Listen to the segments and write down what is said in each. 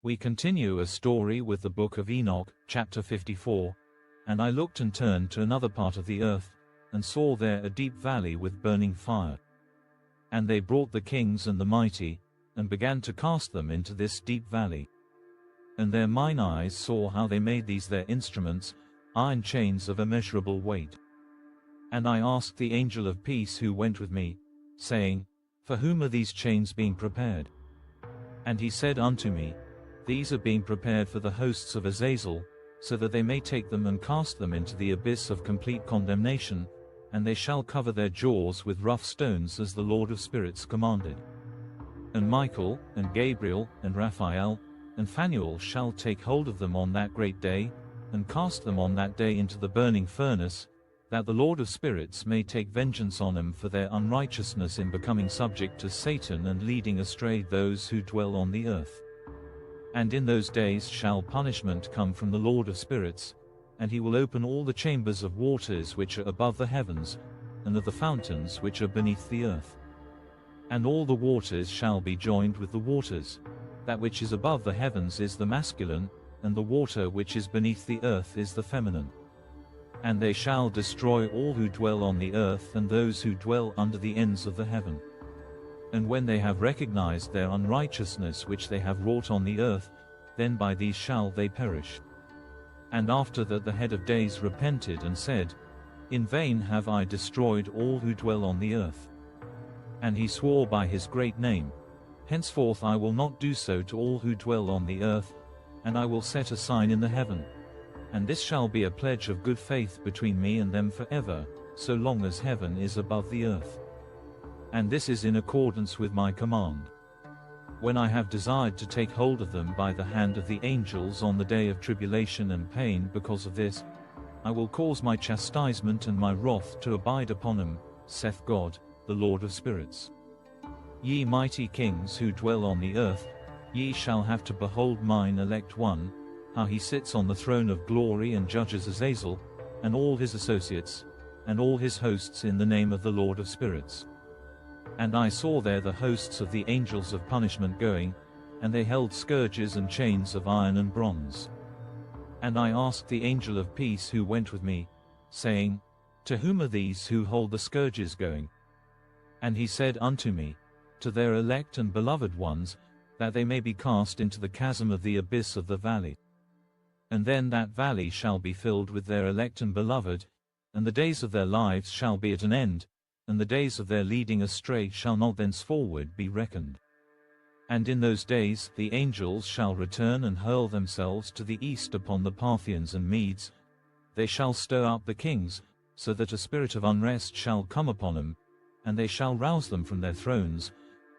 We continue a story with the Book of Enoch, chapter 54. And I looked and turned to another part of the earth, and saw there a deep valley with burning fire. And they brought the kings and the mighty, and began to cast them into this deep valley. And there mine eyes saw how they made these their instruments, iron chains of immeasurable weight. And I asked the angel of peace who went with me, saying, For whom are these chains being prepared? And he said unto me, These are being prepared for the hosts of Azazel, so that they may take them and cast them into the abyss of complete condemnation, and they shall cover their jaws with rough stones as the Lord of spirits commanded. And Michael, and Gabriel, and Raphael, and Phanuel shall take hold of them on that great day, and cast them on that day into the burning furnace, that the Lord of spirits may take vengeance on them for their unrighteousness in becoming subject to Satan and leading astray those who dwell on the earth. And in those days shall punishment come from the Lord of spirits, and he will open all the chambers of waters which are above the heavens, and of the fountains which are beneath the earth. And all the waters shall be joined with the waters. That which is above the heavens is the masculine, and the water which is beneath the earth is the feminine. And they shall destroy all who dwell on the earth and those who dwell under the ends of the heaven. And when they have recognized their unrighteousness which they have wrought on the earth, then by these shall they perish. And after that the head of days repented and said, In vain have I destroyed all who dwell on the earth. And he swore by his great name, Henceforth I will not do so to all who dwell on the earth, and I will set a sign in the heaven. And this shall be a pledge of good faith between me and them forever, so long as heaven is above the earth. And this is in accordance with my command. When I have desired to take hold of them by the hand of the angels on the day of tribulation and pain because of this, I will cause my chastisement and my wrath to abide upon them, saith God, the Lord of spirits. Ye mighty kings who dwell on the earth, ye shall have to behold mine elect one, how he sits on the throne of glory and judges Azazel, and all his associates, and all his hosts in the name of the Lord of spirits. And I saw there the hosts of the angels of punishment going, and they held scourges and chains of iron and bronze. And I asked the angel of peace who went with me, saying, To whom are these who hold the scourges going? And he said unto me, To their elect and beloved ones, that they may be cast into the chasm of the abyss of the valley. And then that valley shall be filled with their elect and beloved, and the days of their lives shall be at an end, and the days of their leading astray shall not thenceforward be reckoned. And in those days the angels shall return and hurl themselves to the east upon the Parthians and Medes. They shall stir up the kings, so that a spirit of unrest shall come upon them, and they shall rouse them from their thrones,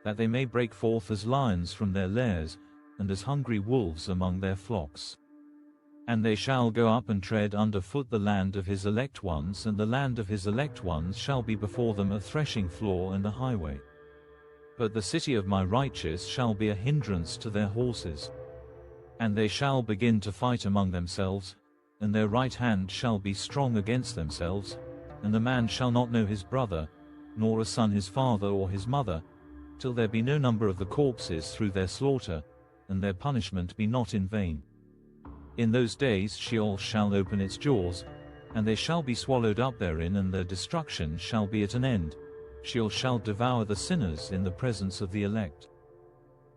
that they may break forth as lions from their lairs, and as hungry wolves among their flocks. And they shall go up and tread under foot the land of his elect ones, and the land of his elect ones shall be before them a threshing floor and a highway. But the city of my righteous shall be a hindrance to their horses. And they shall begin to fight among themselves, and their right hand shall be strong against themselves, and the man shall not know his brother, nor a son his father or his mother, till there be no number of the corpses through their slaughter, and their punishment be not in vain. In those days Sheol shall open its jaws, and they shall be swallowed up therein, and their destruction shall be at an end. Sheol shall devour the sinners in the presence of the elect.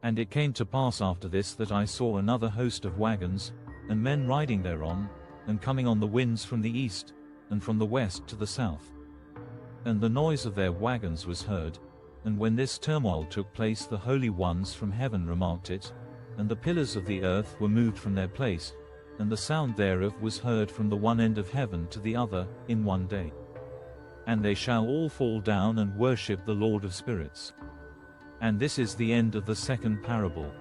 And it came to pass after this that I saw another host of wagons, and men riding thereon, and coming on the winds from the east, and from the west to the south. And the noise of their wagons was heard, and when this turmoil took place the holy ones from heaven remarked it, and the pillars of the earth were moved from their place, and the sound thereof was heard from the one end of heaven to the other, in one day. And they shall all fall down and worship the Lord of spirits. And this is the end of the second parable.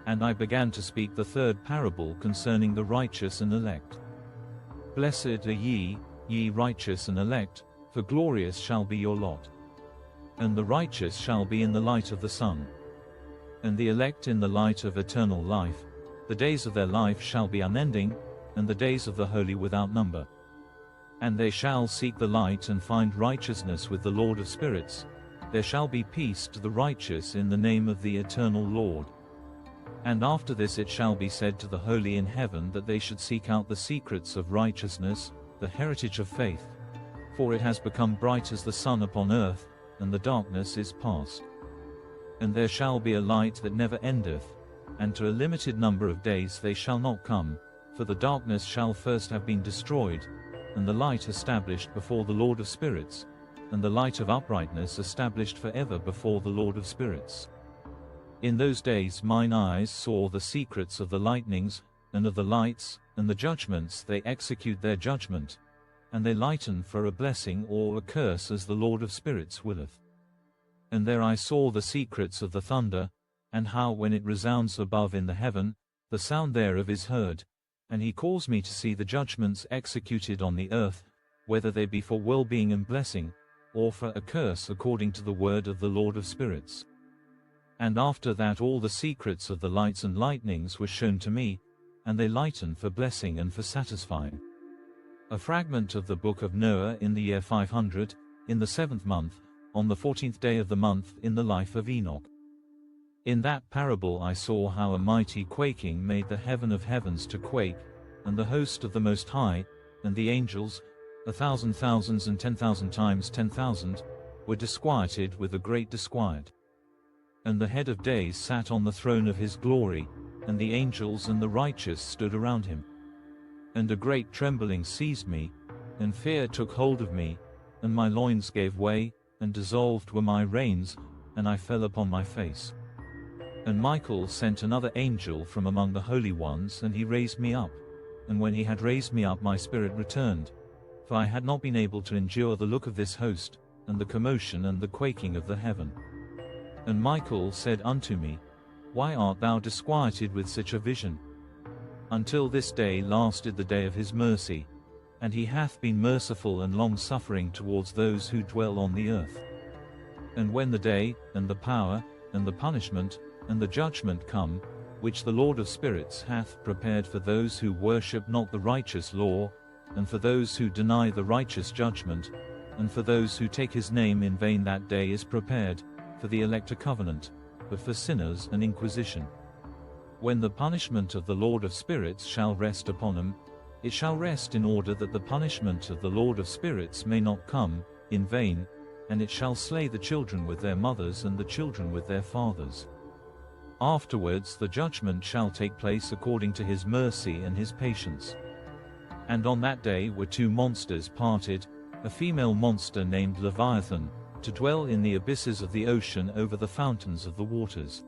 And I began to speak the third parable concerning the righteous and elect. Blessed are ye, ye righteous and elect, for glorious shall be your lot. And the righteous shall be in the light of the sun, and the elect in the light of eternal life. The days of their life shall be unending, and the days of the holy without number. And they shall seek the light and find righteousness with the Lord of spirits. There shall be peace to the righteous in the name of the eternal Lord. And after this it shall be said to the holy in heaven that they should seek out the secrets of righteousness, the heritage of faith. For it has become bright as the sun upon earth, and the darkness is past. And there shall be a light that never endeth, and to a limited number of days they shall not come, for the darkness shall first have been destroyed, and the light established before the Lord of spirits, and the light of uprightness established forever before the Lord of spirits. In those days mine eyes saw the secrets of the lightnings, and of the lights, and the judgments they execute their judgment, and they lighten for a blessing or a curse as the Lord of spirits willeth. And there I saw the secrets of the thunder, and how when it resounds above in the heaven, the sound thereof is heard, and he caused me to see the judgments executed on the earth, whether they be for well-being and blessing, or for a curse according to the word of the Lord of spirits. And after that all the secrets of the lights and lightnings were shown to me, and they lighten for blessing and for satisfying. A fragment of the book of Noah in the year 500, in the 7th month, on the 14th day of the month in the life of Enoch. In that parable I saw how a mighty quaking made the heaven of heavens to quake, and the host of the Most High, and the angels, 1,000 thousands and 10,000 times 10,000, were disquieted with a great disquiet. And the head of days sat on the throne of his glory, and the angels and the righteous stood around him. And a great trembling seized me, and fear took hold of me, and my loins gave way, and dissolved were my reins, and I fell upon my face. And Michael sent another angel from among the holy ones, and he raised me up. And when he had raised me up my spirit returned, for I had not been able to endure the look of this host, and the commotion and the quaking of the heaven. And Michael said unto me, Why art thou disquieted with such a vision? Until this day lasted the day of his mercy, and he hath been merciful and long-suffering towards those who dwell on the earth. And when the day, and the power, and the punishment, and the judgment come, which the Lord of spirits hath prepared for those who worship not the righteous law, and for those who deny the righteous judgment, and for those who take his name in vain, that day is prepared, for the elect a covenant, but for sinners an inquisition. When the punishment of the Lord of spirits shall rest upon him, it shall rest in order that the punishment of the Lord of spirits may not come in vain, and it shall slay the children with their mothers and the children with their fathers. Afterwards the judgment shall take place according to his mercy and his patience. And on that day were two monsters parted, a female monster named Leviathan, to dwell in the abysses of the ocean over the fountains of the waters.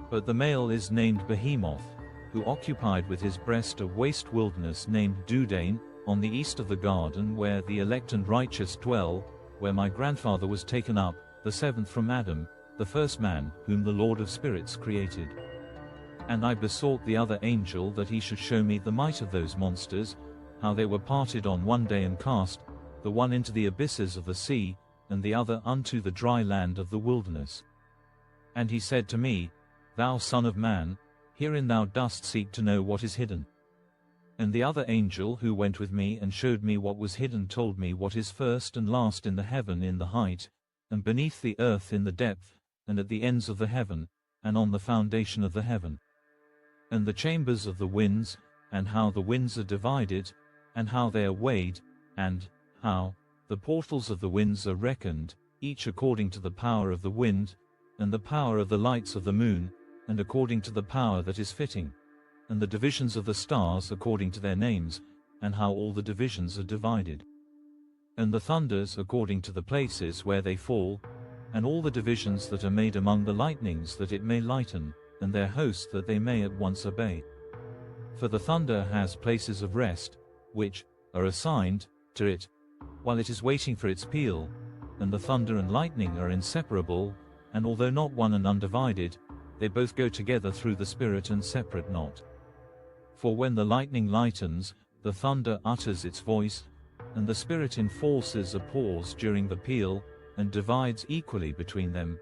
But the male is named Behemoth, who occupied with his breast a waste wilderness named Dudain, on the east of the garden where the elect and righteous dwell, where my grandfather was taken up, the seventh from Adam, the first man, whom the Lord of spirits created. And I besought the other angel that he should show me the might of those monsters, how they were parted on one day and cast, the one into the abysses of the sea, and the other unto the dry land of the wilderness. And he said to me, Thou son of man, herein thou dost seek to know what is hidden. And the other angel who went with me and showed me what was hidden told me what is first and last in the heaven in the height, and beneath the earth in the depth, and at the ends of the heaven, and on the foundation of the heaven. And the chambers of the winds, and how the winds are divided, and how they are weighed, and how the portals of the winds are reckoned, each according to the power of the wind, and the power of the lights of the moon, and according to the power that is fitting, and the divisions of the stars according to their names, and how all the divisions are divided. And the thunders according to the places where they fall, and all the divisions that are made among the lightnings that it may lighten, and their hosts that they may at once obey. For the thunder has places of rest, which are assigned to it, while it is waiting for its peal, and the thunder and lightning are inseparable, and although not one and undivided, they both go together through the Spirit and separate not. For when the lightning lightens, the thunder utters its voice, and the Spirit enforces a pause during the peal, and divides equally between them.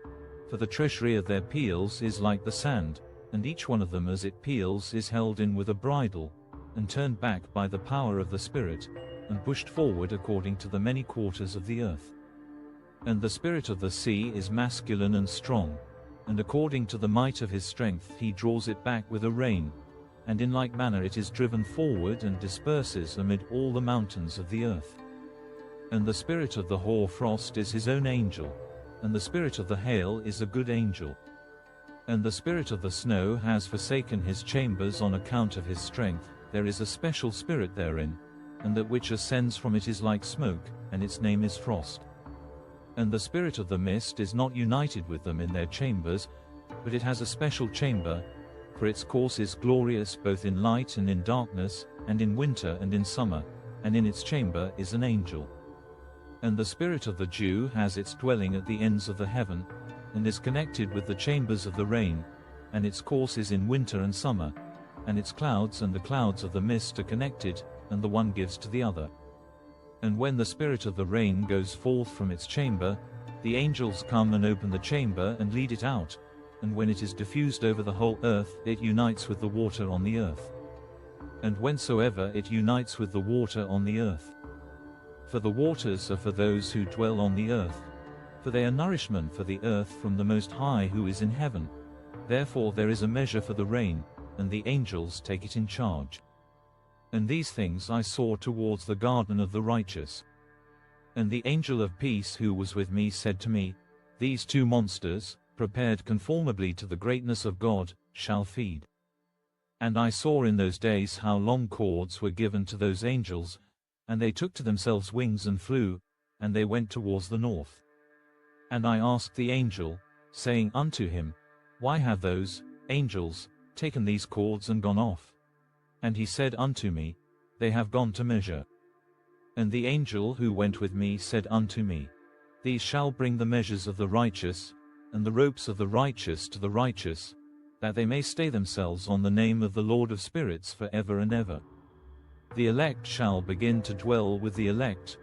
For the treasury of their peals is like the sand, and each one of them as it peals is held in with a bridle, and turned back by the power of the Spirit, and pushed forward according to the many quarters of the earth. And the spirit of the sea is masculine and strong, and according to the might of his strength he draws it back with a rain, and in like manner it is driven forward and disperses amid all the mountains of the earth. And the spirit of the hoar frost is his own angel, and the spirit of the hail is a good angel. And the spirit of the snow has forsaken his chambers on account of his strength, there is a special spirit therein, and that which ascends from it is like smoke, and its name is frost. And the spirit of the mist is not united with them in their chambers, but it has a special chamber, for its course is glorious both in light and in darkness, and in winter and in summer, and in its chamber is an angel. And the spirit of the dew has its dwelling at the ends of the heaven, and is connected with the chambers of the rain, and its course is in winter and summer, and its clouds and the clouds of the mist are connected, and the one gives to the other. And when the spirit of the rain goes forth from its chamber, the angels come and open the chamber and lead it out, and when it is diffused over the whole earth, it unites with the water on the earth. And whensoever it unites with the water on the earth. For the waters are for those who dwell on the earth, for they are nourishment for the earth from the Most High who is in heaven. Therefore there is a measure for the rain, and the angels take it in charge. And these things I saw towards the garden of the righteous. And the angel of peace who was with me said to me, These two monsters, prepared conformably to the greatness of God, shall feed. And I saw in those days how long cords were given to those angels, and they took to themselves wings and flew, and they went towards the north. And I asked the angel, saying unto him, Why have those angels taken these cords and gone off? And he said unto me, They have gone to measure. And the angel who went with me said unto me, These shall bring the measures of the righteous, and the ropes of the righteous to the righteous, that they may stay themselves on the name of the Lord of spirits for ever and ever. The elect shall begin to dwell with the elect,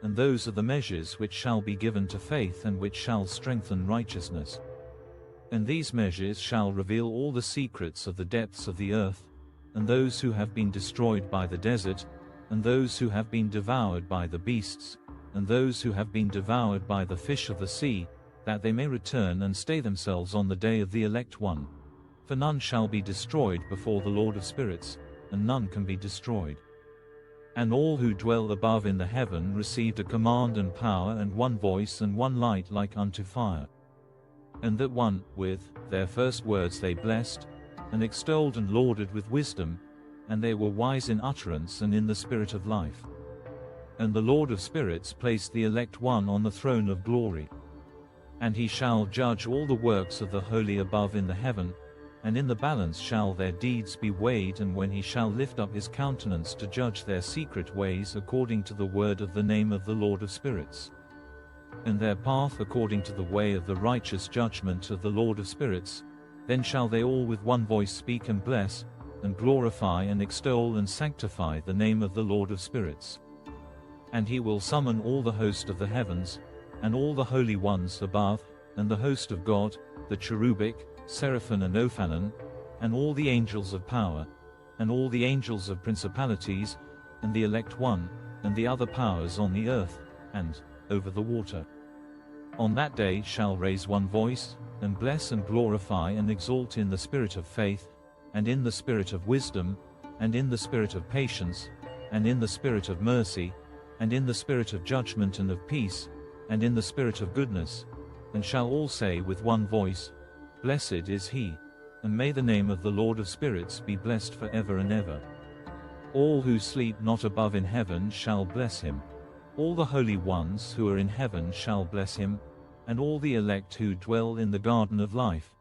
and those are the measures which shall be given to faith and which shall strengthen righteousness. And these measures shall reveal all the secrets of the depths of the earth, and those who have been destroyed by the desert, and those who have been devoured by the beasts, and those who have been devoured by the fish of the sea, that they may return and stay themselves on the day of the elect one. For none shall be destroyed before the Lord of spirits, and none can be destroyed. And all who dwell above in the heaven received a command and power and one voice and one light like unto fire. And that one, with their first words they blessed, and extolled and lauded with wisdom, and they were wise in utterance and in the spirit of life. And the Lord of spirits placed the elect one on the throne of glory. And he shall judge all the works of the holy above in the heaven, and in the balance shall their deeds be weighed, and when he shall lift up his countenance to judge their secret ways according to the word of the name of the Lord of spirits. And their path according to the way of the righteous judgment of the Lord of spirits, then shall they all with one voice speak and bless, and glorify and extol and sanctify the name of the Lord of spirits. And he will summon all the host of the heavens, and all the holy ones above, and the host of God, the cherubic, seraphim and ophanim, and all the angels of power, and all the angels of principalities, and the elect one, and the other powers on the earth, and over the water. On that day shall raise one voice, and bless and glorify and exalt in the spirit of faith, and in the spirit of wisdom, and in the spirit of patience, and in the spirit of mercy, and in the spirit of judgment and of peace, and in the spirit of goodness, and shall all say with one voice, Blessed is he, and may the name of the Lord of spirits be blessed for ever and ever. All who sleep not above in heaven shall bless him. All the holy ones who are in heaven shall bless him, and all the elect who dwell in the garden of life,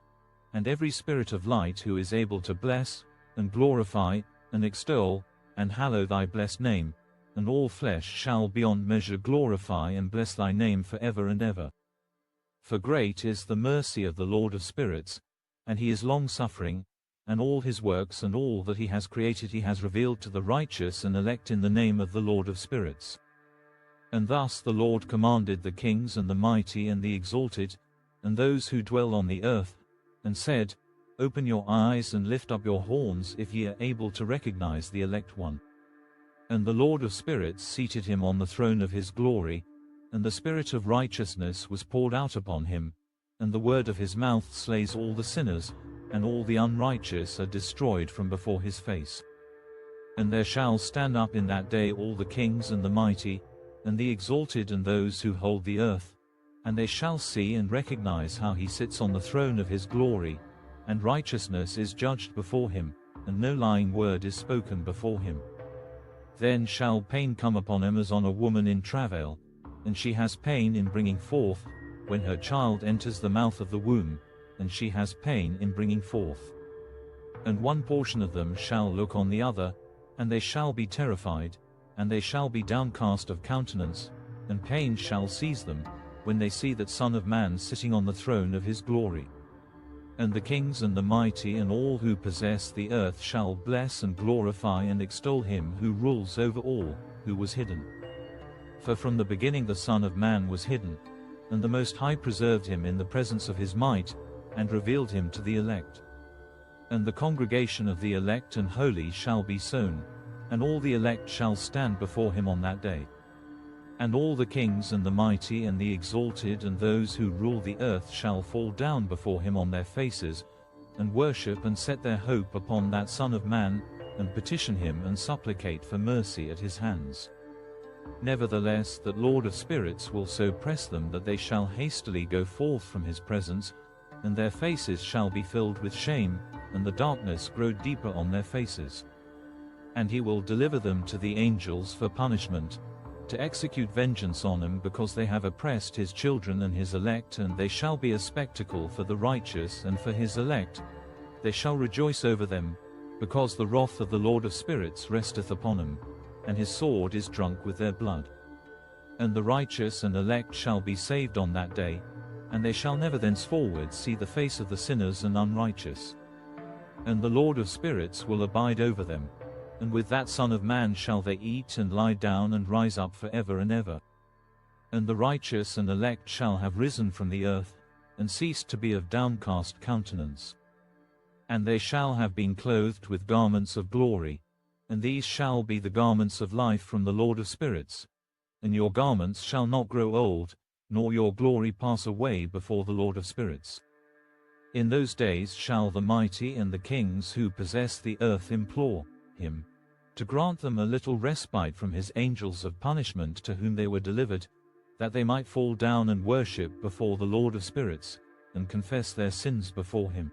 and every spirit of light who is able to bless, and glorify, and extol, and hallow thy blessed name, and all flesh shall beyond measure glorify and bless thy name for ever and ever. For great is the mercy of the Lord of spirits, and he is long-suffering, and all his works and all that he has created he has revealed to the righteous and elect in the name of the Lord of spirits. And thus the Lord commanded the kings and the mighty and the exalted, and those who dwell on the earth, and said, Open your eyes and lift up your horns if ye are able to recognize the elect one. And the Lord of spirits seated him on the throne of his glory, and the spirit of righteousness was poured out upon him, and the word of his mouth slays all the sinners, and all the unrighteous are destroyed from before his face. And there shall stand up in that day all the kings and the mighty, and the exalted and those who hold the earth, and they shall see and recognize how he sits on the throne of his glory, and righteousness is judged before him, and no lying word is spoken before him. Then shall pain come upon him as on a woman in travail, and she has pain in bringing forth, when her child enters the mouth of the womb, and she has pain in bringing forth. And one portion of them shall look on the other, and they shall be terrified, and they shall be downcast of countenance, and pain shall seize them, when they see that Son of Man sitting on the throne of his glory. And the kings and the mighty and all who possess the earth shall bless and glorify and extol him who rules over all, who was hidden. For from the beginning the Son of Man was hidden, and the Most High preserved him in the presence of his might, and revealed him to the elect. And the congregation of the elect and holy shall be sown, and all the elect shall stand before him on that day. And all the kings and the mighty and the exalted and those who rule the earth shall fall down before him on their faces, and worship and set their hope upon that Son of Man, and petition him and supplicate for mercy at his hands. Nevertheless that Lord of spirits will so press them that they shall hastily go forth from his presence, and their faces shall be filled with shame, and the darkness grow deeper on their faces. And he will deliver them to the angels for punishment, to execute vengeance on them, because they have oppressed his children and his elect, and they shall be a spectacle for the righteous and for his elect. They shall rejoice over them, because the wrath of the Lord of spirits resteth upon them, and his sword is drunk with their blood. And the righteous and elect shall be saved on that day, and they shall never thenceforward see the face of the sinners and unrighteous. And the Lord of spirits will abide over them, and with that Son of Man shall they eat and lie down and rise up for ever and ever. And the righteous and elect shall have risen from the earth, and ceased to be of downcast countenance. And they shall have been clothed with garments of glory, and these shall be the garments of life from the Lord of spirits. And your garments shall not grow old, nor your glory pass away before the Lord of spirits. In those days shall the mighty and the kings who possess the earth implore him, to grant them a little respite from his angels of punishment to whom they were delivered, that they might fall down and worship before the Lord of spirits, and confess their sins before him.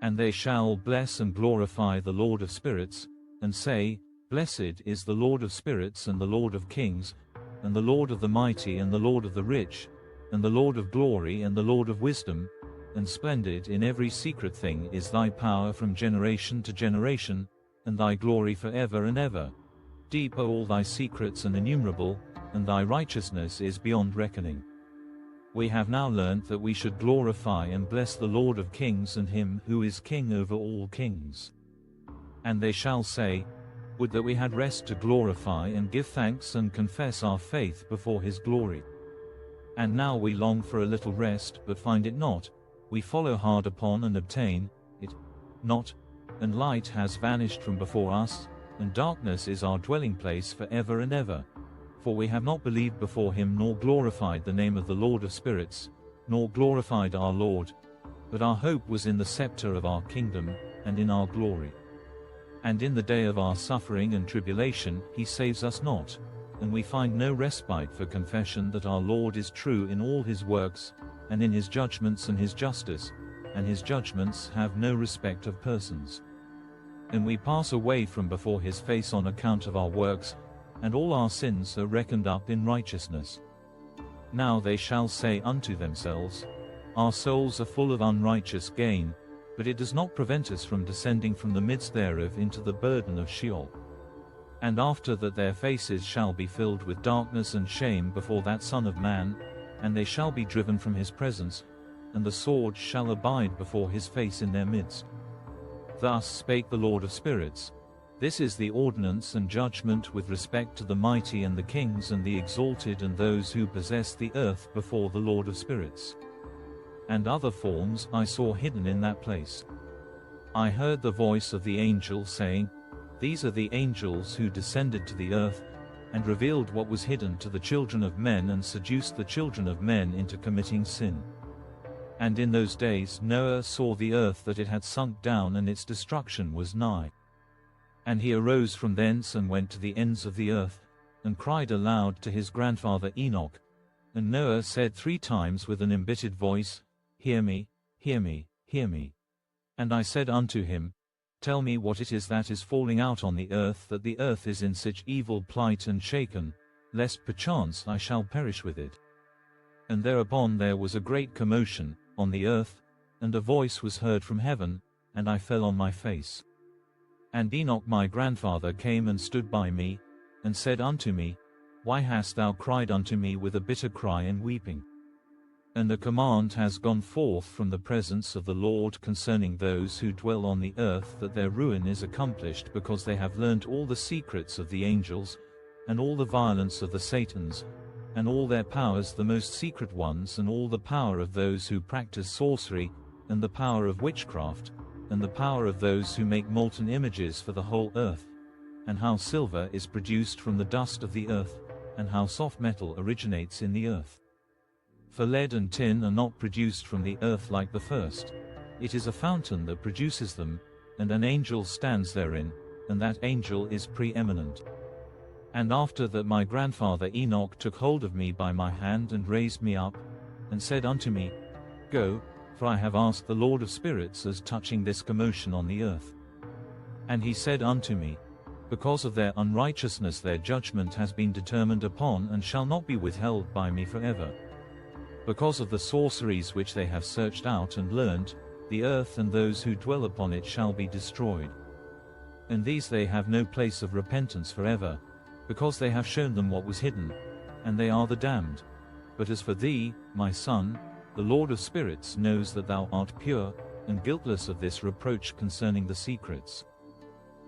And they shall bless and glorify the Lord of spirits, and say, Blessed is the Lord of spirits and the Lord of kings, and the Lord of the mighty and the Lord of the rich, and the Lord of glory and the Lord of wisdom, and splendid in every secret thing is thy power from generation to generation, and thy glory forever and ever. Deep are all thy secrets and innumerable, and thy righteousness is beyond reckoning. We have now learnt that we should glorify and bless the Lord of kings and him who is king over all kings. And they shall say, Would that we had rest to glorify and give thanks and confess our faith before his glory. And now we long for a little rest, but find it not. We follow hard upon and obtain it not, and light has vanished from before us, and darkness is our dwelling place for ever and ever. For we have not believed before him, nor glorified the name of the Lord of spirits, nor glorified our Lord, but our hope was in the scepter of our kingdom, and in our glory. And in the day of our suffering and tribulation he saves us not, and we find no respite for confession that our Lord is true in all his works, and in his judgments and his justice, and his judgments have no respect of persons. And we pass away from before his face on account of our works, and all our sins are reckoned up in righteousness. Now they shall say unto themselves, Our souls are full of unrighteous gain, but it does not prevent us from descending from the midst thereof into the burden of Sheol. And after that their faces shall be filled with darkness and shame before that Son of Man, and they shall be driven from his presence, and the sword shall abide before his face in their midst. Thus spake the Lord of spirits. This is the ordinance and judgment with respect to the mighty and the kings and the exalted and those who possess the earth before the Lord of spirits. And other forms I saw hidden in that place. I heard the voice of the angel saying, These are the angels who descended to the earth, and revealed what was hidden to the children of men, and seduced the children of men into committing sin. And in those days Noah saw the earth that it had sunk down, and its destruction was nigh. And he arose from thence and went to the ends of the earth, and cried aloud to his grandfather Enoch. And Noah said 3 times with an embittered voice, Hear me, hear me, hear me. And I said unto him, Tell me what it is that is falling out on the earth, that the earth is in such evil plight and shaken, lest perchance I shall perish with it. And thereupon there was a great commotion on the earth, and a voice was heard from heaven, and I fell on my face. And Enoch my grandfather came and stood by me, and said unto me, Why hast thou cried unto me with a bitter cry and weeping? And the command has gone forth from the presence of the Lord concerning those who dwell on the earth, that their ruin is accomplished, because they have learnt all the secrets of the angels, and all the violence of the Satans, and all their powers, the most secret ones, and all the power of those who practice sorcery, and the power of witchcraft, and the power of those who make molten images for the whole earth, and how silver is produced from the dust of the earth, and how soft metal originates in the earth. For lead and tin are not produced from the earth like the first. It is a fountain that produces them, and an angel stands therein, and that angel is preeminent. And after that my grandfather Enoch took hold of me by my hand and raised me up, and said unto me, Go, for I have asked the Lord of spirits as touching this commotion on the earth. And he said unto me, Because of their unrighteousness their judgment has been determined upon, and shall not be withheld by me forever. Because of the sorceries which they have searched out and learned, the earth and those who dwell upon it shall be destroyed. And these they have no place of repentance forever, because they have shown them what was hidden, and they are the damned. But as for thee, my son, the Lord of spirits knows that thou art pure, and guiltless of this reproach concerning the secrets.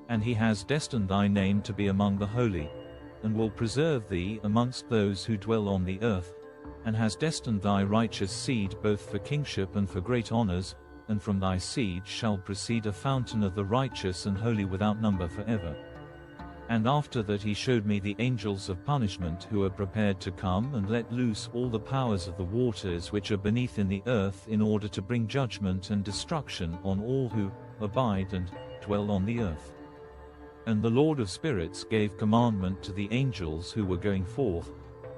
And he has destined thy name to be among the holy, and will preserve thee amongst those who dwell on the earth, and has destined thy righteous seed both for kingship and for great honors, and from thy seed shall proceed a fountain of the righteous and holy without number forever. And after that he showed me the angels of punishment, who are prepared to come and let loose all the powers of the waters which are beneath in the earth, in order to bring judgment and destruction on all who abide and dwell on the earth. And the Lord of spirits gave commandment to the angels who were going forth,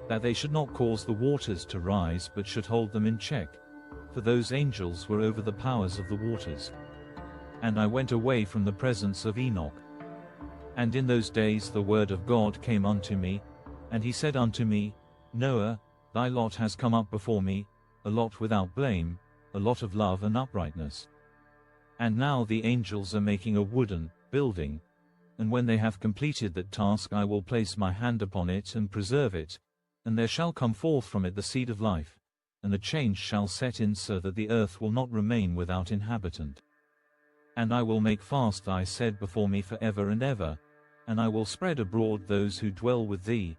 that they should not cause the waters to rise, but should hold them in check, for those angels were over the powers of the waters. And I went away from the presence of Enoch. And in those days the word of God came unto me, and he said unto me, Noah, thy lot has come up before me, a lot without blame, a lot of love and uprightness. And now the angels are making a wooden building, and when they have completed that task I will place my hand upon it and preserve it, and there shall come forth from it the seed of life, and a change shall set in, so that the earth will not remain without inhabitant. And I will make fast thy seed before me forever and ever, and I will spread abroad those who dwell with thee.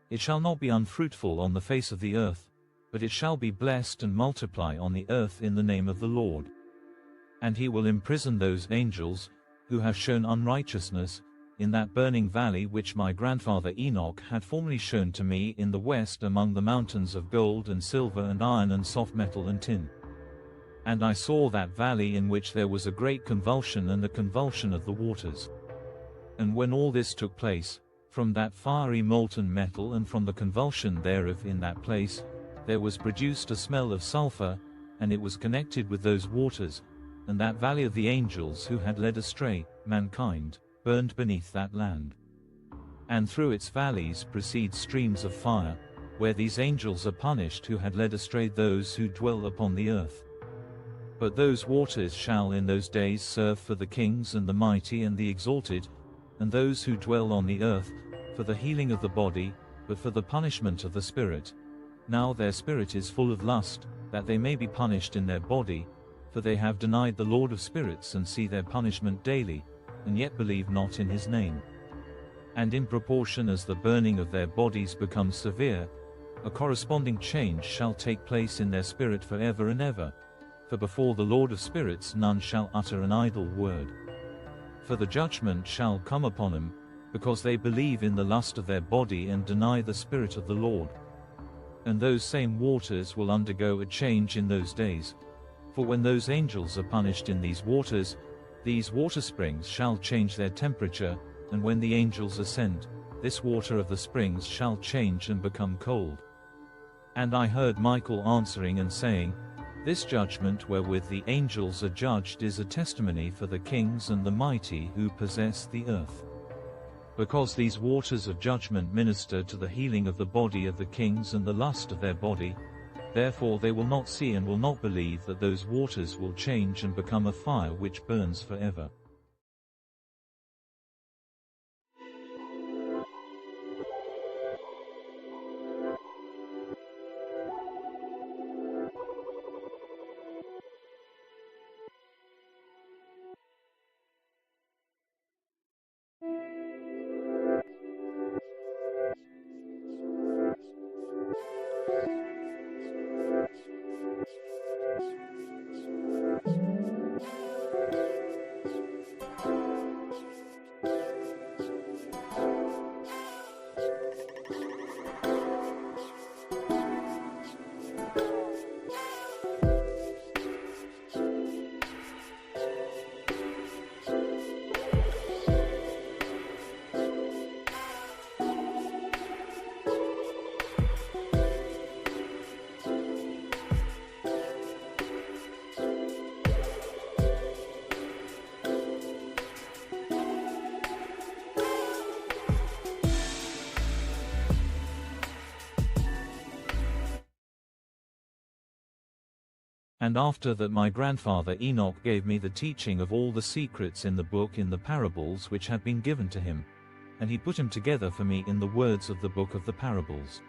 It shall not be unfruitful on the face of the earth, but it shall be blessed and multiply on the earth in the name of the Lord. And he will imprison those angels, who have shown unrighteousness, in that burning valley which my grandfather Enoch had formerly shown to me in the west, among the mountains of gold and silver and iron and soft metal and tin. And I saw that valley in which there was a great convulsion, and the convulsion of the waters. And when all this took place, from that fiery molten metal and from the convulsion thereof in that place, there was produced a smell of sulfur, and it was connected with those waters, and that valley of the angels who had led astray mankind burned beneath that land. And through its valleys proceed streams of fire, where these angels are punished who had led astray those who dwell upon the earth. But those waters shall in those days serve for the kings and the mighty and the exalted, and those who dwell on the earth, for the healing of the body, but for the punishment of the spirit. Now their spirit is full of lust, that they may be punished in their body, for they have denied the Lord of spirits, and see their punishment daily, and yet believe not in his name. And in proportion as the burning of their bodies becomes severe, a corresponding change shall take place in their spirit forever and ever. For before the Lord of spirits none shall utter an idle word. For the judgment shall come upon them, because they believe in the lust of their body and deny the Spirit of the Lord. And those same waters will undergo a change in those days, For when those angels are punished in these water springs shall change their temperature, and when the angels ascend, this water of the springs shall change and become cold. And I heard Michael answering and saying, This judgment wherewith the angels are judged is a testimony for the kings and the mighty who possess the earth. Because these waters of judgment minister to the healing of the body of the kings and the lust of their body, therefore they will not see and will not believe that those waters will change and become a fire which burns forever. And after that my grandfather Enoch gave me the teaching of all the secrets in the book in the parables which had been given to him, and he put them together for me in the words of the book of the parables.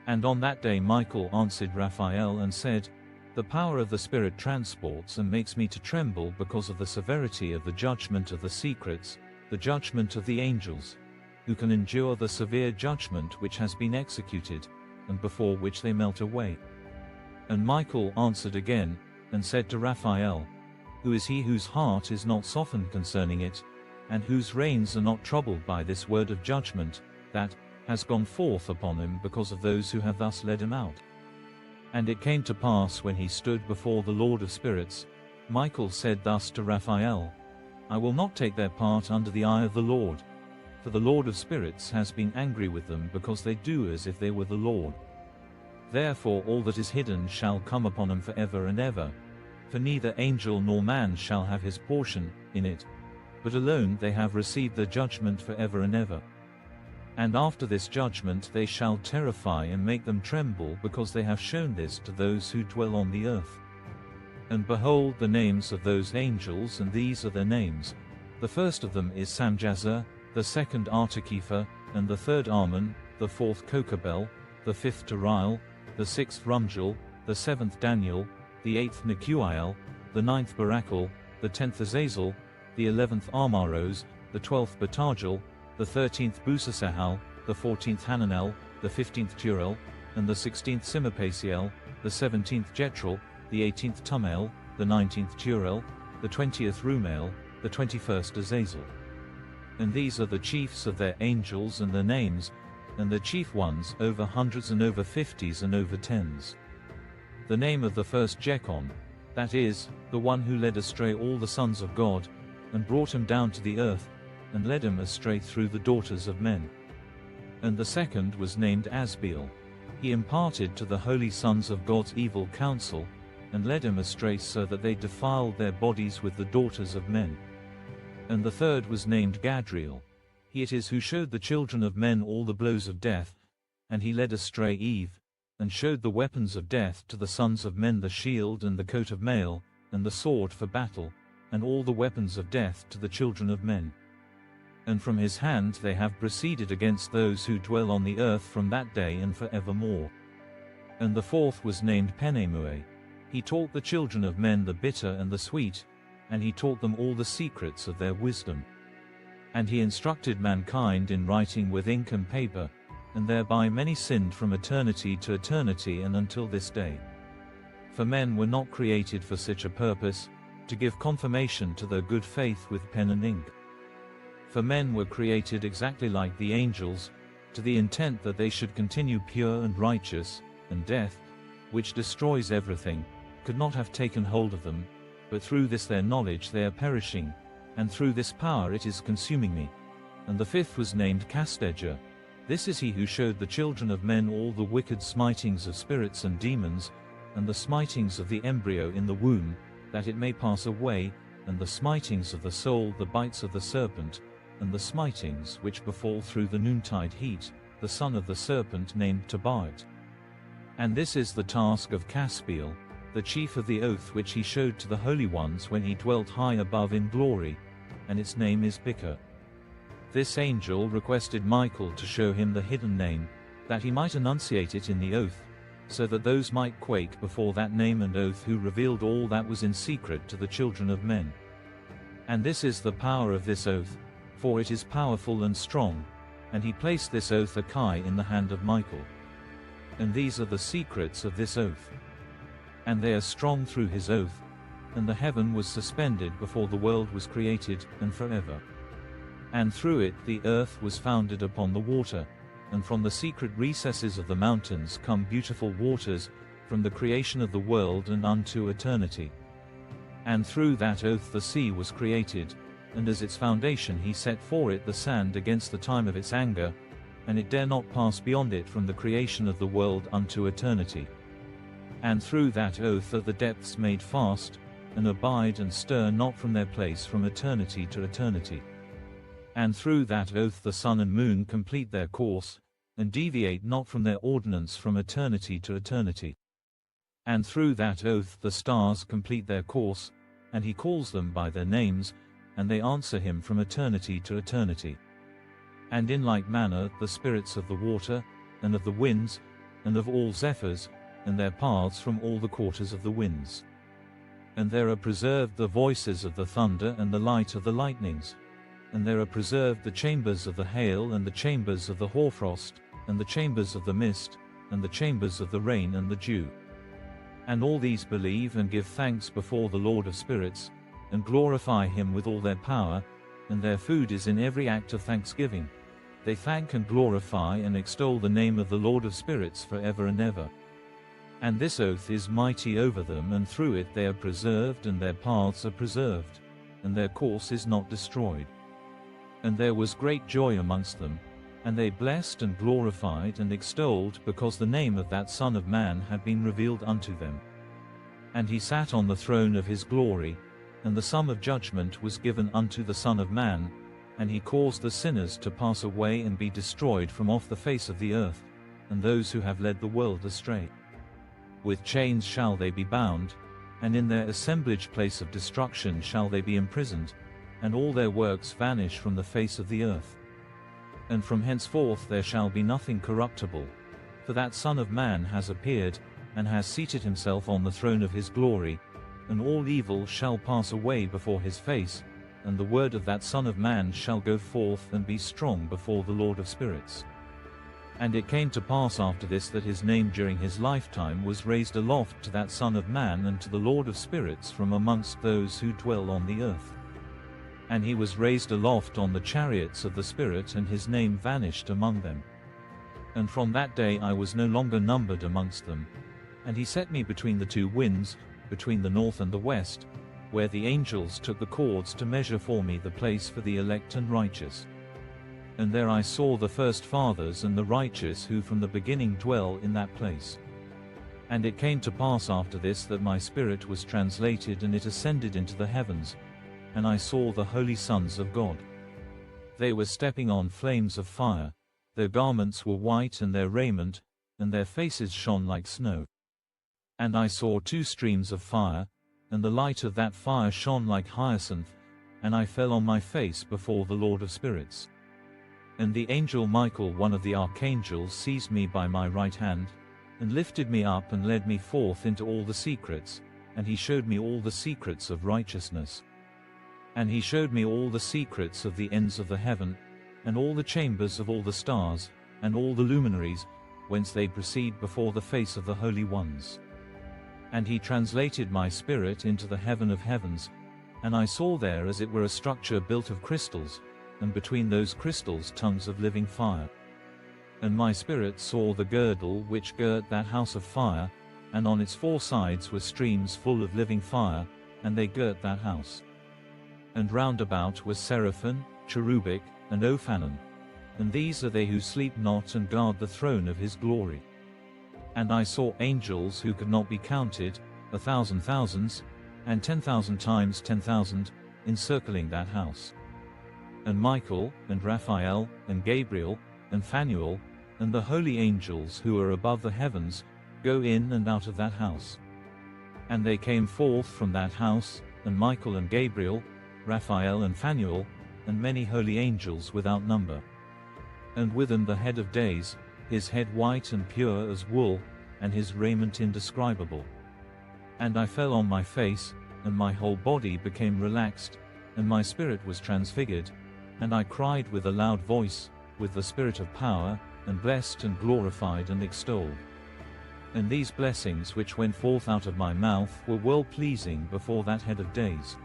And on that day Michael answered Raphael and said, The power of the Spirit transports and makes me to tremble because of the severity of the judgment of the secrets, the judgment of the angels, who can endure the severe judgment which has been executed, and before which they melt away. And Michael answered again, and said to Raphael, Who is he whose heart is not softened concerning it, and whose reins are not troubled by this word of judgment, that has gone forth upon him because of those who have thus led him out? And it came to pass when he stood before the Lord of spirits, Michael said thus to Raphael, I will not take their part under the eye of the Lord, for the Lord of spirits has been angry with them because they do as if they were the Lord. Therefore all that is hidden shall come upon them forever and ever, for neither angel nor man shall have his portion in it, but alone they have received the judgment forever and ever. And after this judgment they shall terrify and make them tremble because they have shown this to those who dwell on the earth. And behold the names of those angels, and these are their names. The first of them is Samjazer, the second Artakepha, and the third Armon, the fourth Kokabel, the fifth Teriel, the sixth Rumjel, the seventh Daniel, the eighth Nechuiel, the ninth Barachel, the 10th Azazel, the 11th Armaros, the 12th Batarjel, the 13th Busasahal, the 14th Hananel, the 15th Turel, and the 16th Simapasiel, the 17th Jetrel, the 18th Tumael, the 19th Turel, the 20th Rumael, the 21st Azazel. And these are the chiefs of their angels and their names, and the chief ones over hundreds and over fifties and over tens. The name of the first Jechon, that is, the one who led astray all the sons of God, and brought him down to the earth, and led him astray through the daughters of men. And the second was named Asbeel. He imparted to the holy sons of God's evil counsel, and led him astray so that they defiled their bodies with the daughters of men. And the third was named Gadriel. He it is who showed the children of men all the blows of death, and he led astray Eve, and showed the weapons of death to the sons of men, the shield and the coat of mail, and the sword for battle, and all the weapons of death to the children of men. And from his hand they have proceeded against those who dwell on the earth from that day and for evermore. And the fourth was named Penemue. He taught the children of men the bitter and the sweet, and he taught them all the secrets of their wisdom. And he instructed mankind in writing with ink and paper, and thereby many sinned from eternity to eternity and until this day. For men were not created for such a purpose, to give confirmation to their good faith with pen and ink. For men were created exactly like the angels, to the intent that they should continue pure and righteous, and death, which destroys everything, could not have taken hold of them, but through this their knowledge they are perishing, and through this power it is consuming me. And the fifth was named Castager. This is he who showed the children of men all the wicked smitings of spirits and demons, and the smitings of the embryo in the womb, that it may pass away, and the smitings of the soul, the bites of the serpent, and the smitings which befall through the noontide heat, the son of the serpent named Tobiah. And this is the task of Caspiel, the chief of the oath which he showed to the holy ones when he dwelt high above in glory, and its name is Bicker. This angel requested Michael to show him the hidden name, that he might enunciate it in the oath, so that those might quake before that name and oath who revealed all that was in secret to the children of men. And this is the power of this oath, for it is powerful and strong, and he placed this oath Akai in the hand of Michael. And these are the secrets of this oath. And they are strong through his oath, and the heaven was suspended before the world was created, and forever. And through it the earth was founded upon the water, and from the secret recesses of the mountains come beautiful waters, from the creation of the world and unto eternity. And through that oath the sea was created, and as its foundation he set for it the sand against the time of its anger, and it dare not pass beyond it from the creation of the world unto eternity. And through that oath are the depths made fast, and abide and stir not from their place from eternity to eternity. And through that oath the sun and moon complete their course, and deviate not from their ordinance from eternity to eternity. And through that oath the stars complete their course, and he calls them by their names, and they answer him from eternity to eternity. And in like manner the spirits of the water, and of the winds, and of all zephyrs, and their paths from all the quarters of the winds. And there are preserved the voices of the thunder and the light of the lightnings. And there are preserved the chambers of the hail and the chambers of the hoarfrost, and the chambers of the mist, and the chambers of the rain and the dew. And all these believe and give thanks before the Lord of spirits, and glorify him with all their power, and their food is in every act of thanksgiving. They thank and glorify and extol the name of the Lord of spirits forever and ever. And this oath is mighty over them, and through it they are preserved, and their paths are preserved, and their course is not destroyed. And there was great joy amongst them, and they blessed and glorified and extolled, because the name of that Son of Man had been revealed unto them. And he sat on the throne of his glory, and the sum of judgment was given unto the Son of Man, and he caused the sinners to pass away and be destroyed from off the face of the earth, and those who have led the world astray. With chains shall they be bound, and in their assemblage place of destruction shall they be imprisoned, and all their works vanish from the face of the earth. And from henceforth there shall be nothing corruptible, for that Son of Man has appeared, and has seated himself on the throne of his glory, and all evil shall pass away before his face, and the word of that Son of Man shall go forth and be strong before the Lord of spirits. And it came to pass after this that his name during his lifetime was raised aloft to that Son of Man and to the Lord of spirits from amongst those who dwell on the earth. And he was raised aloft on the chariots of the Spirit, and his name vanished among them. And from that day I was no longer numbered amongst them. And he set me between the two winds, between the north and the west, where the angels took the cords to measure for me the place for the elect and righteous. And there I saw the first fathers and the righteous who from the beginning dwell in that place. And it came to pass after this that my spirit was translated, and it ascended into the heavens, and I saw the holy sons of God. They were stepping on flames of fire, their garments were white and their raiment, and their faces shone like snow. And I saw two streams of fire, and the light of that fire shone like hyacinth, and I fell on my face before the Lord of spirits. And the angel Michael, one of the archangels, seized me by my right hand, and lifted me up and led me forth into all the secrets, and he showed me all the secrets of righteousness. And he showed me all the secrets of the ends of the heaven, and all the chambers of all the stars, and all the luminaries, whence they proceed before the face of the holy ones. And he translated my spirit into the heaven of heavens, and I saw there as it were a structure built of crystals, and between those crystals tongues of living fire. And my spirit saw the girdle which girt that house of fire, and on its 4 sides were streams full of living fire, and they girt that house. And round about were seraphim, cherubic, and ophanim, and these are they who sleep not and guard the throne of his glory. And I saw angels who could not be counted, 1,000 thousands, and 10,000 times 10,000, encircling that house. And Michael, and Raphael, and Gabriel, and Phanuel, and the holy angels who are above the heavens, go in and out of that house. And they came forth from that house, and Michael and Gabriel, Raphael and Phanuel, and many holy angels without number. And with them the head of days, his head white and pure as wool, and his raiment indescribable. And I fell on my face, and my whole body became relaxed, and my spirit was transfigured, and I cried with a loud voice, with the spirit of power, and blessed and glorified and extolled. And these blessings which went forth out of my mouth were well-pleasing before that head of days.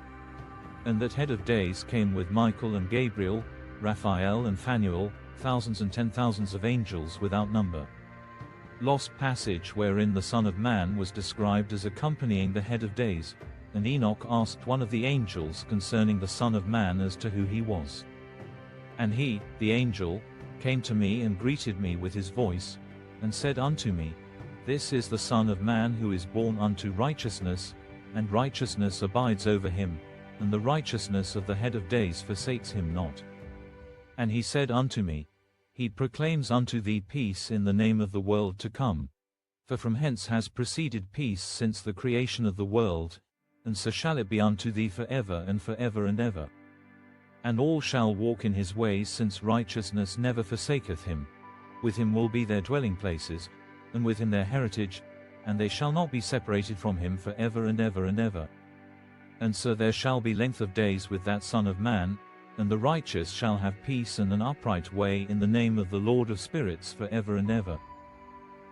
And that head of days came with Michael and Gabriel, Raphael and Phanuel, thousands and 10,000s of angels without number. Lost passage wherein the Son of Man was described as accompanying the head of days, and Enoch asked one of the angels concerning the Son of Man as to who he was. And he, the angel, came to me and greeted me with his voice, and said unto me, This is the Son of Man who is born unto righteousness, and righteousness abides over him, and the righteousness of the head of days forsakes him not. And he said unto me, He proclaims unto thee peace in the name of the world to come. For from hence has proceeded peace since the creation of the world, and so shall it be unto thee forever and forever and ever. And all shall walk in his ways, since righteousness never forsaketh him. With him will be their dwelling places, and with him their heritage, and they shall not be separated from him forever and ever and ever. And so there shall be length of days with that Son of Man, and the righteous shall have peace and an upright way in the name of the Lord of spirits forever and ever.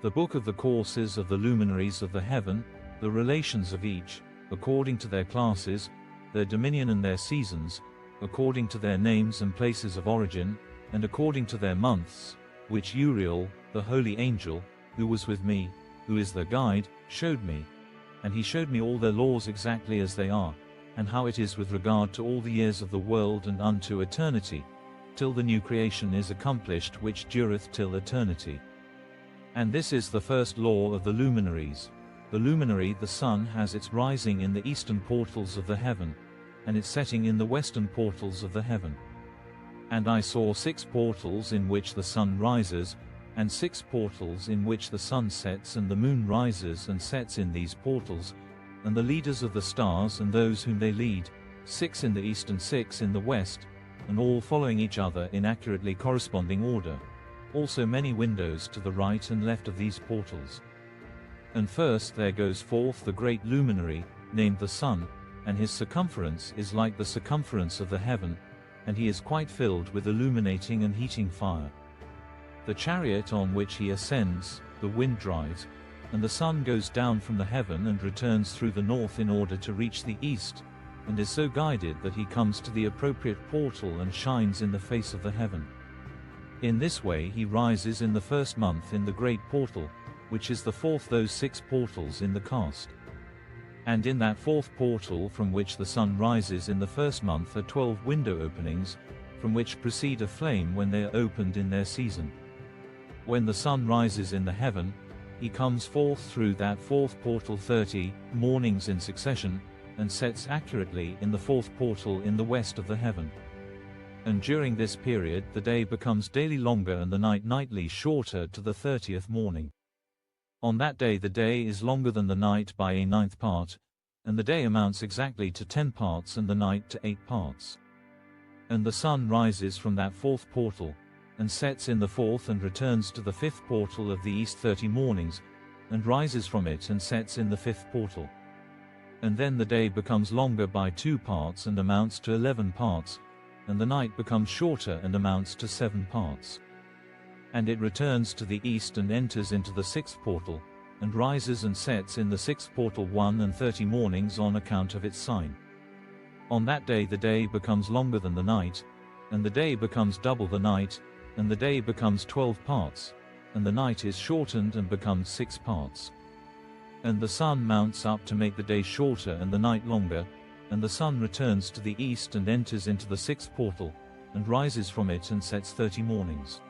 The book of the courses of the luminaries of the heaven, the relations of each, according to their classes, their dominion and their seasons, according to their names and places of origin, and according to their months, which Uriel, the holy angel, who was with me, who is their guide, showed me. And he showed me all their laws exactly as they are, and how it is with regard to all the years of the world and unto eternity, till the new creation is accomplished which dureth till eternity. And this is the first law of the luminaries. The luminary, the sun, has its rising in the eastern portals of the heaven, and its setting in the western portals of the heaven. And I saw 6 portals in which the sun rises, and 6 portals in which the sun sets and the moon rises and sets in these portals, and the leaders of the stars and those whom they lead, 6 in the east and 6 in the west, and all following each other in accurately corresponding order. Also many windows to the right and left of these portals. And first there goes forth the great luminary, named the sun, and his circumference is like the circumference of the heaven, and he is quite filled with illuminating and heating fire. The chariot on which he ascends, the wind drives, and the sun goes down from the heaven and returns through the north in order to reach the east, and is so guided that he comes to the appropriate portal and shines in the face of the heaven. In this way he rises in the first month in the great portal, which is the 4th those 6 portals in the cast. And in that 4th portal from which the sun rises in the first month are 12 window openings, from which proceed a flame when they are opened in their season. When the sun rises in the heaven, he comes forth through that 4th portal 30 mornings in succession, and sets accurately in the 4th portal in the west of the heaven. And during this period the day becomes daily longer and the night nightly shorter to the 30th morning. On that day the day is longer than the night by a 9th part, and the day amounts exactly to 10 parts and the night to 8 parts. And the sun rises from that 4th portal, and sets in the 4th and returns to the 5th portal of the east 30 mornings, and rises from it and sets in the 5th portal. And then the day becomes longer by 2 parts and amounts to 11 parts, and the night becomes shorter and amounts to 7 parts. And it returns to the east and enters into the 6th portal, and rises and sets in the 6th portal 1 and 30 mornings on account of its sign. On that day the day becomes longer than the night, and the day becomes double the night, and the day becomes 12 parts, and the night is shortened and becomes 6 parts. And the sun mounts up to make the day shorter and the night longer, and the sun returns to the east and enters into the sixth portal, and rises from it and sets 30 mornings.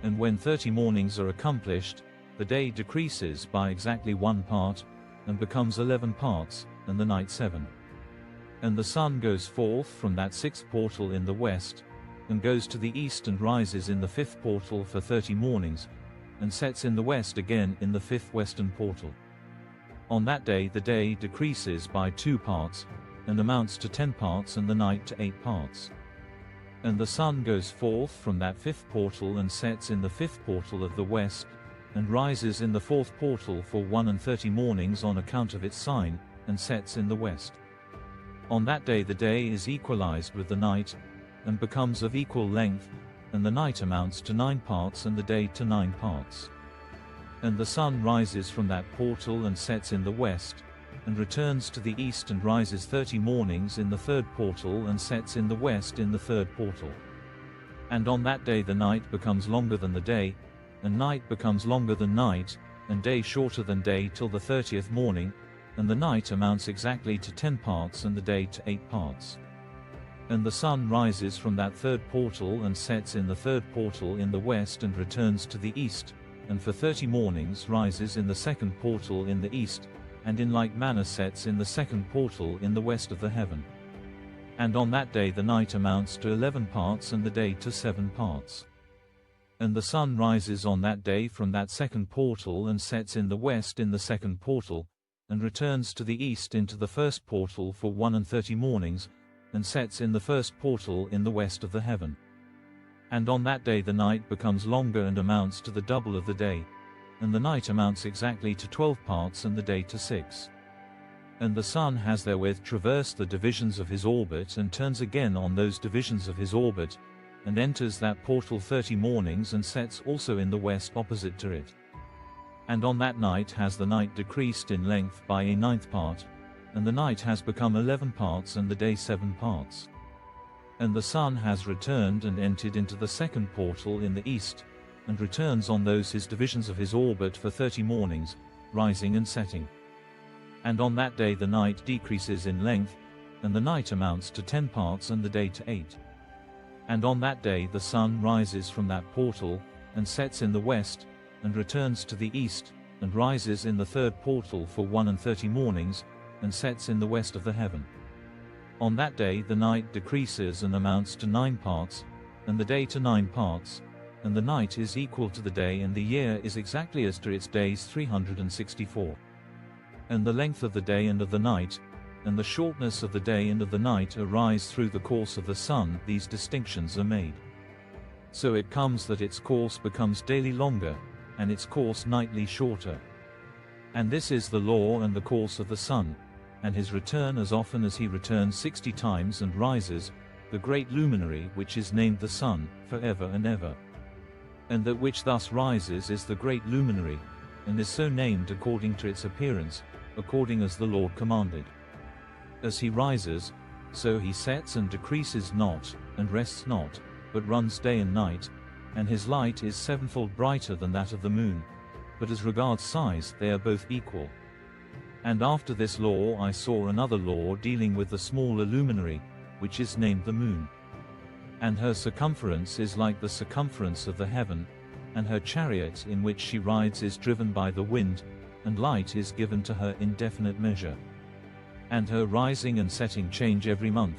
And when 30 mornings are accomplished, the day decreases by exactly 1 part, and becomes 11 parts, and the night 7. And the sun goes forth from that sixth portal in the west, and goes to the east and rises in the fifth portal for 30 mornings, and sets in the west again in the fifth western portal. On that day the day decreases by 2 parts, and amounts to 10 parts and the night to 8 parts. And the sun goes forth from that fifth portal and sets in the fifth portal of the west, and rises in the fourth portal for 31 mornings on account of its sign, and sets in the west. On that day the day is equalized with the night, and becomes of equal length, and the night amounts to 9 parts and the day to 9 parts. And the sun rises from that portal and sets in the west, and returns to the east and rises 30 mornings in the third portal and sets in the west in the third portal. And on that day the night becomes longer than the day, and night becomes longer than night, and day shorter than day till the 30th morning, and the night amounts exactly to 10 parts and the day to 8 parts. And the sun rises from that third portal and sets in the third portal in the west and returns to the east, and for 30 mornings rises in the second portal in the east, and in like manner sets in the second portal in the west of the heaven. And on that day the night amounts to 11 parts and the day to 7 parts. And the sun rises on that day from that second portal and sets in the west in the second portal, and returns to the east into the first portal for 31 mornings, and sets in the first portal in the west of the heaven. And on that day the night becomes longer and amounts to the double of the day, and the night amounts exactly to 12 parts and the day to 6. And the sun has therewith traversed the divisions of his orbit and turns again on those divisions of his orbit, and enters that portal 30 mornings and sets also in the west opposite to it. And on that night has the night decreased in length by a 9th part, and the night has become 11 parts and the day 7 parts. And the sun has returned and entered into the second portal in the east, and returns on those his divisions of his orbit for 30 mornings, rising and setting. And on that day the night decreases in length, and the night amounts to 10 parts and the day to 8. And on that day the sun rises from that portal, and sets in the west, and returns to the east, and rises in the third portal for 31 mornings, and sets in the west of the heaven. On that day the night decreases and amounts to 9 parts, and the day to 9 parts, and the night is equal to the day and the year is exactly as to its days 364. And the length of the day and of the night, and the shortness of the day and of the night arise through the course of the sun, these distinctions are made. So it comes that its course becomes daily longer, and its course nightly shorter. And this is the law and the course of the sun, and his return as often as he returns 60 times and rises, the great luminary which is named the sun, for ever and ever. And that which thus rises is the great luminary, and is so named according to its appearance, according as the Lord commanded. As he rises, so he sets and decreases not, and rests not, but runs day and night, and his light is 7-fold brighter than that of the moon, but as regards size they are both equal. And after this law I saw another law dealing with the smaller luminary, which is named the moon. And her circumference is like the circumference of the heaven, and her chariot in which she rides is driven by the wind, and light is given to her in definite measure. And her rising and setting change every month.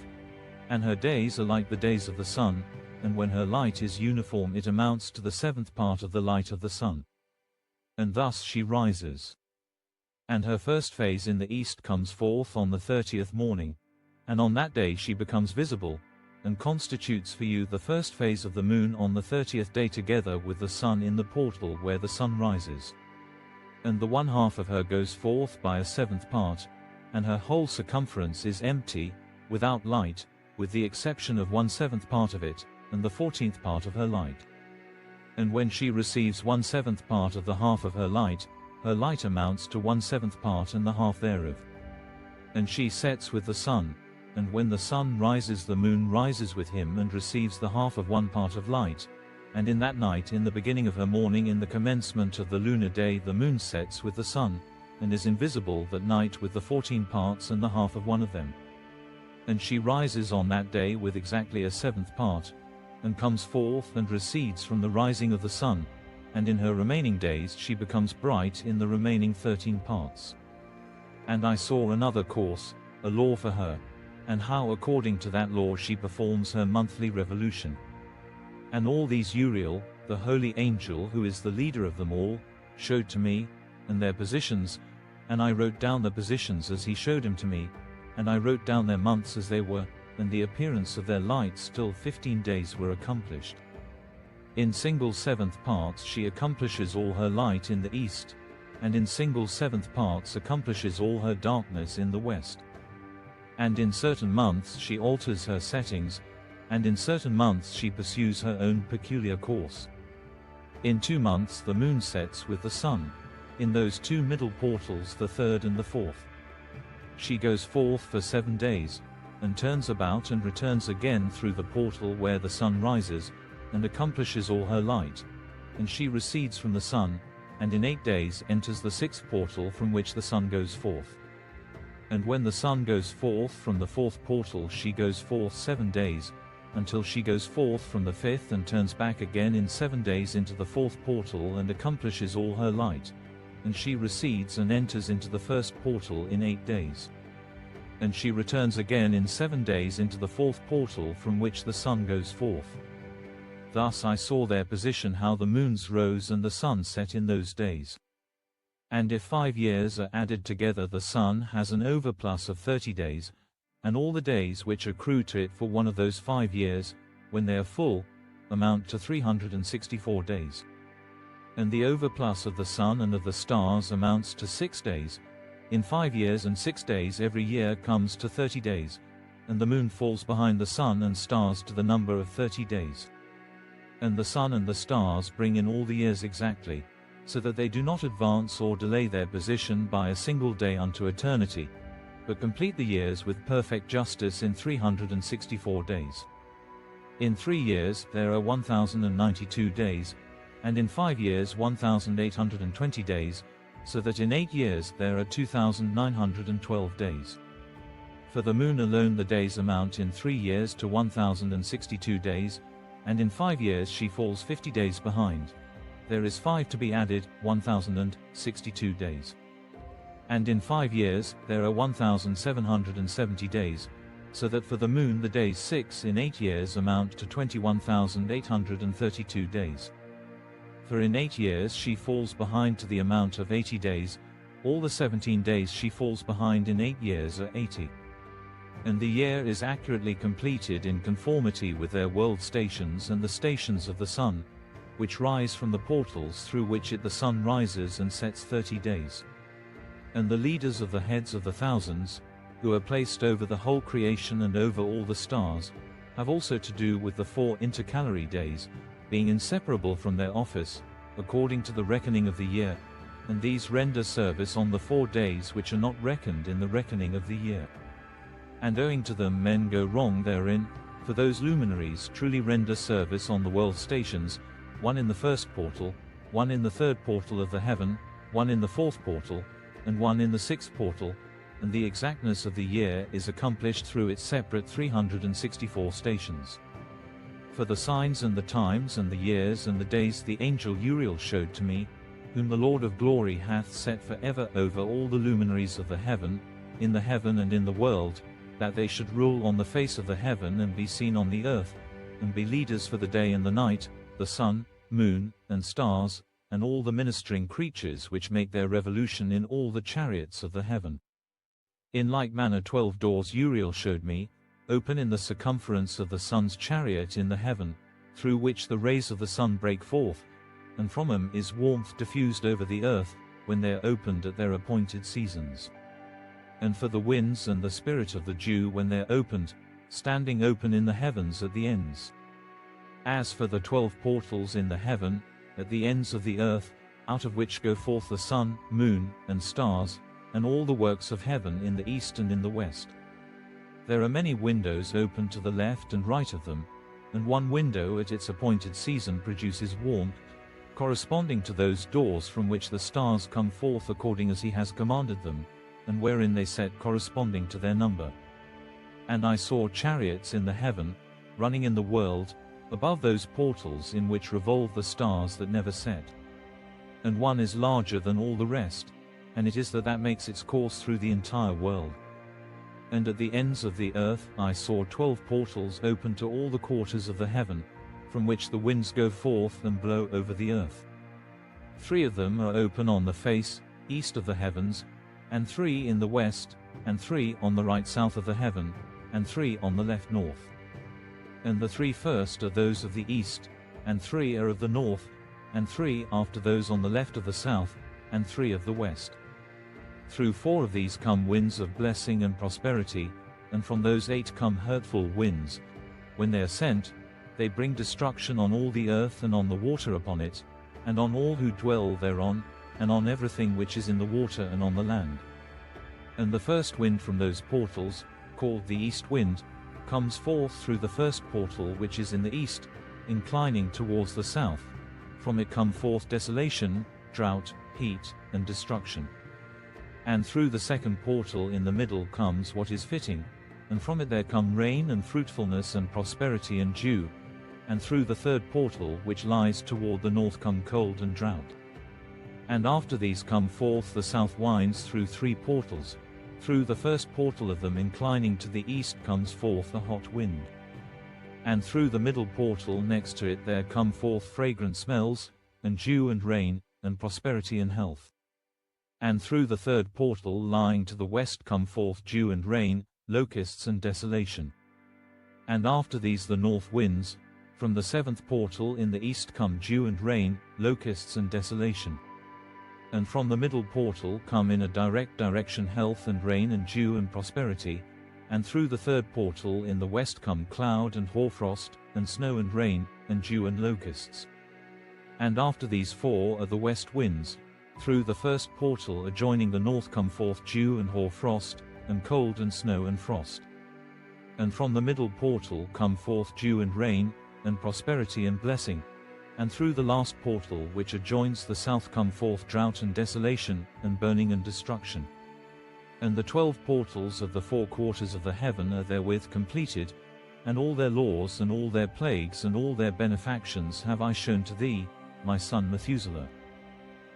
And her days are like the days of the sun, and when her light is uniform it amounts to the 7th part of the light of the sun. And thus she rises. And her first phase in the east comes forth on the 30th morning, and on that day she becomes visible, and constitutes for you the first phase of the moon on the 30th day together with the sun in the portal where the sun rises. And the 1/2 of her goes forth by a 7th part, and her whole circumference is empty, without light, with the exception of 1/7 part of it, and the 14th part of her light. And when she receives 1/7 part of the half of her light amounts to 1/7 part and the half thereof. And she sets with the sun, and when the sun rises the moon rises with him and receives the half of 1 part of light, and in that night in the beginning of her morning in the commencement of the lunar day the moon sets with the sun, and is invisible that night with the 14 parts and the half of one of them. And she rises on that day with exactly a 7th part, and comes forth and recedes from the rising of the sun, and in her remaining days she becomes bright in the remaining 13 parts. And I saw another course, a law for her, and how according to that law she performs her monthly revolution. And all these Uriel, the holy angel who is the leader of them all, showed to me, and their positions, and I wrote down the positions as he showed them to me, and I wrote down their months as they were, and the appearance of their lights till 15 days were accomplished. In single 7th parts she accomplishes all her light in the east, and in single 7th parts accomplishes all her darkness in the west. And in certain months she alters her settings, and in certain months she pursues her own peculiar course. In 2 months the moon sets with the sun, in those 2 middle portals, the 3rd and the 4th. She goes forth for 7 days, and turns about and returns again through the portal where the sun rises, and accomplishes all her light, and she recedes from the sun, and in 8 days enters the 6th portal from which the sun goes forth. And when the sun goes forth from the 4th portal she goes forth 7 days, until she goes forth from the 5th and turns back again in 7 days into the 4th portal and accomplishes all her light, and she recedes and enters into the 1st portal in 8 days. And she returns again in 7 days into the 4th portal from which the sun goes forth. Thus I saw their position, how the moons rose and the sun set in those days. And if 5 years are added together, the sun has an overplus of 30 days, and all the days which accrue to it for one of those 5 years, when they are full, amount to 364 days. And the overplus of the sun and of the stars amounts to 6 days. In 5 years and 6 days every year comes to 30 days, and the moon falls behind the sun and stars to the number of 30 days. And the sun and the stars bring in all the years exactly, so that they do not advance or delay their position by a single day unto eternity, but complete the years with perfect justice in 364 days. In 3 years there are 1092 days, and in 5 years 1820 days, so that in 8 years there are 2912 days. For the moon alone the days amount in 3 years to 1062 days, and in 5 years she falls 50 days behind. There is 5 to be added, 1062 days. And in 5 years there are 1770 days, so that for the moon the days 6 in 8 years amount to 21,832 days. For in 8 years she falls behind to the amount of 80 days, all the 17 days she falls behind in 8 years are 80. And the year is accurately completed in conformity with their world stations and the stations of the sun, which rise from the portals through which the sun rises and sets 30 days. And the leaders of the heads of the thousands, who are placed over the whole creation and over all the stars, have also to do with the 4 intercalary days, being inseparable from their office, according to the reckoning of the year, and these render service on the 4 days which are not reckoned in the reckoning of the year. And owing to them men go wrong therein, for those luminaries truly render service on the world stations, one in the 1st portal, one in the 3rd portal of the heaven, one in the 4th portal, and one in the 6th portal, and the exactness of the year is accomplished through its separate 364 stations. For the signs and the times and the years and the days the angel Uriel showed to me, whom the Lord of glory hath set for ever over all the luminaries of the heaven, in the heaven and in the world, that they should rule on the face of the heaven and be seen on the earth, and be leaders for the day and the night, the sun, moon, and stars, and all the ministering creatures which make their revolution in all the chariots of the heaven. In like manner 12 doors Uriel showed me, open in the circumference of the sun's chariot in the heaven, through which the rays of the sun break forth, and from them is warmth diffused over the earth, when they are opened at their appointed seasons. And for the winds and the spirit of the dew when they are opened, standing open in the heavens at the ends. As for the 12 portals in the heaven, at the ends of the earth, out of which go forth the sun, moon, and stars, and all the works of heaven in the east and in the west. There are many windows open to the left and right of them, and one window at its appointed season produces warmth, corresponding to those doors from which the stars come forth according as he has commanded them, and wherein they set corresponding to their number. And I saw chariots in the heaven, running in the world, above those portals in which revolve the stars that never set. And one is larger than all the rest, and it is that makes its course through the entire world. And at the ends of the earth I saw 12 portals open to all the quarters of the heaven, from which the winds go forth and blow over the earth. 3 of them are open on the face, east of the heavens, and 3 in the west, and 3 on the right south of the heaven, and 3 on the left north. And the 3 first are those of the east, and 3 are of the north, and 3 after those on the left of the south, and 3 of the west. Through 4 of these come winds of blessing and prosperity, and from those 8 come hurtful winds. When they are sent, they bring destruction on all the earth and on the water upon it, and on all who dwell thereon, and on everything which is in the water and on the land. And the first wind from those portals, called the east wind, comes forth through the first portal which is in the east, inclining towards the south. From it come forth desolation, drought, heat, and destruction. And through the second portal in the middle comes what is fitting, and from it there come rain and fruitfulness and prosperity and dew. And through the third portal which lies toward the north come cold and drought. And after these come forth the south winds through 3 portals. Through the first portal of them inclining to the east comes forth a hot wind. And through the middle portal next to it there come forth fragrant smells, and dew and rain, and prosperity and health. And through the third portal lying to the west come forth dew and rain, locusts and desolation. And after these the north winds. From the 7th portal in the east come dew and rain, locusts and desolation. And from the middle portal come in a direct direction health and rain and dew and prosperity. And through the third portal in the west come cloud and hoarfrost, and snow and rain, and dew and locusts. And after these 4 are the west winds. Through the first portal adjoining the north come forth dew and hoarfrost, and cold and snow and frost. And from the middle portal come forth dew and rain, and prosperity and blessing. And through the last portal which adjoins the south come forth drought and desolation, and burning and destruction. And the 12 portals of the 4 quarters of the heaven are therewith completed, and all their laws and all their plagues and all their benefactions have I shown to thee, my son Methuselah.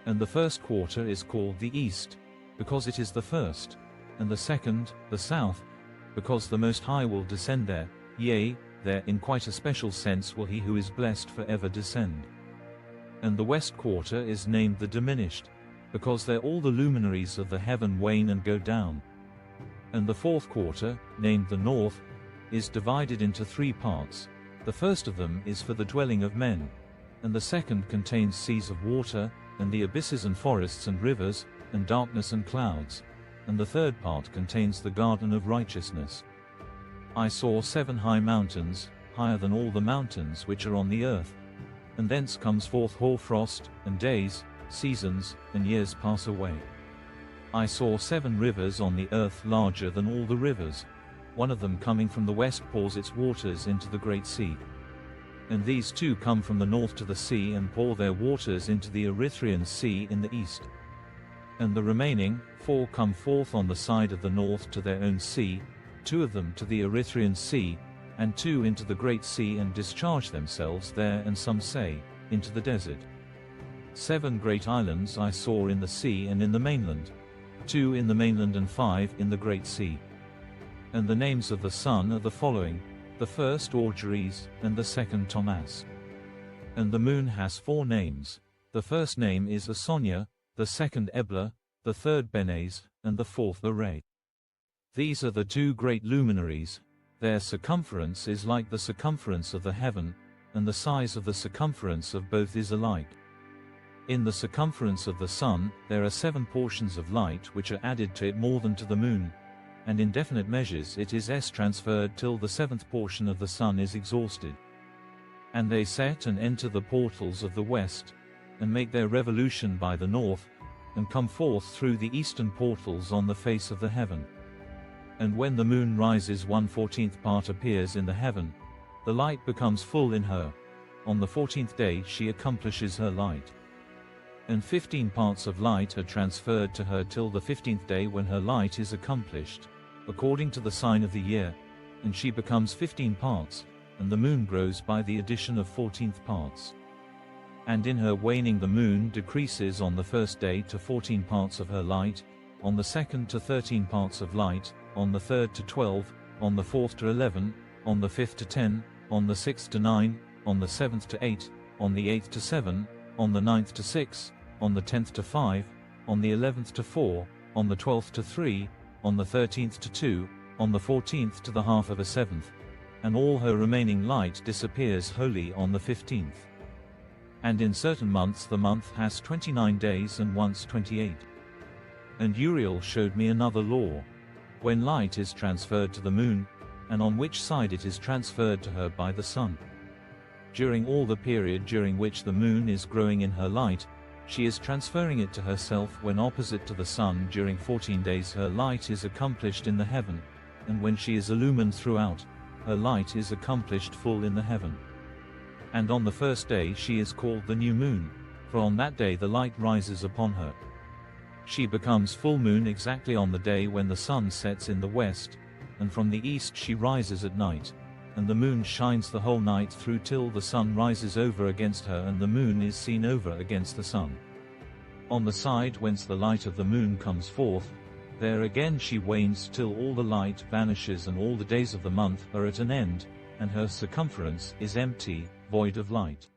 And the first quarter is called the east, because it is the first, and the second, the south, because the Most High will descend there, yea, there in quite a special sense will he who is blessed forever descend. And the west quarter is named the diminished, because there all the luminaries of the heaven wane and go down. And the 4th quarter, named the north, is divided into 3 parts. The first of them is for the dwelling of men, and the second contains seas of water, and the abysses and forests and rivers, and darkness and clouds, and the third part contains the garden of righteousness. I saw 7 high mountains, higher than all the mountains which are on the earth, and thence comes forth hoarfrost, and days, seasons, and years pass away. I saw 7 rivers on the earth larger than all the rivers, one of them coming from the west pours its waters into the great sea. And these 2 come from the north to the sea and pour their waters into the Erythraean sea in the east. And the remaining 4 come forth on the side of the north to their own sea, 2 of them to the Erythraean sea, and 2 into the great sea and discharge themselves there, and some say, into the desert. 7 great islands I saw in the sea and in the mainland, 2 in the mainland and 5 in the great sea. And the names of the sun are the following, the first Orgeres, and the second Thomas. And the moon has 4 names, the first name is Asonia, the second Ebla, the third Benes, and the 4th Array. These are the 2 great luminaries, their circumference is like the circumference of the heaven, and the size of the circumference of both is alike. In the circumference of the sun, there are 7 portions of light which are added to it more than to the moon, and in definite measures it is transferred till the 7th portion of the sun is exhausted. And they set and enter the portals of the west, and make their revolution by the north, and come forth through the eastern portals on the face of the heaven. And when the moon rises 1/14 part appears in the heaven, the light becomes full in her, on the 14th day she accomplishes her light. And 15 parts of light are transferred to her till the 15th day, when her light is accomplished, according to the sign of the year, and she becomes 15 parts, and the moon grows by the addition of 14th parts. And in her waning the moon decreases on the first day to 14 parts of her light, on the second to 13 parts of light, on the third to 12, on the fourth to 11, on the fifth to 10, on the sixth to 9, on the seventh to 8, on the eighth to 7, on the ninth to 6, on the 10th to 5, on the 11th to 4, on the 12th to 3, on the 13th to 2, on the 14th to the half of a seventh, and all her remaining light disappears wholly on the 15th. And in certain months the month has 29 days and once 28. And Uriel showed me another law, when light is transferred to the moon, and on which side it is transferred to her by the sun. During all the period during which the moon is growing in her light, she is transferring it to herself. When opposite to the sun during 14 days her light is accomplished in the heaven, and when she is illumined throughout, her light is accomplished full in the heaven. And on the first day she is called the new moon, for on that day the light rises upon her. She becomes full moon exactly on the day when the sun sets in the west, and from the east she rises at night, and the moon shines the whole night through till the sun rises over against her, and the moon is seen over against the sun. On the side whence the light of the moon comes forth, there again she wanes till all the light vanishes, and all the days of the month are at an end, and her circumference is empty, void of light.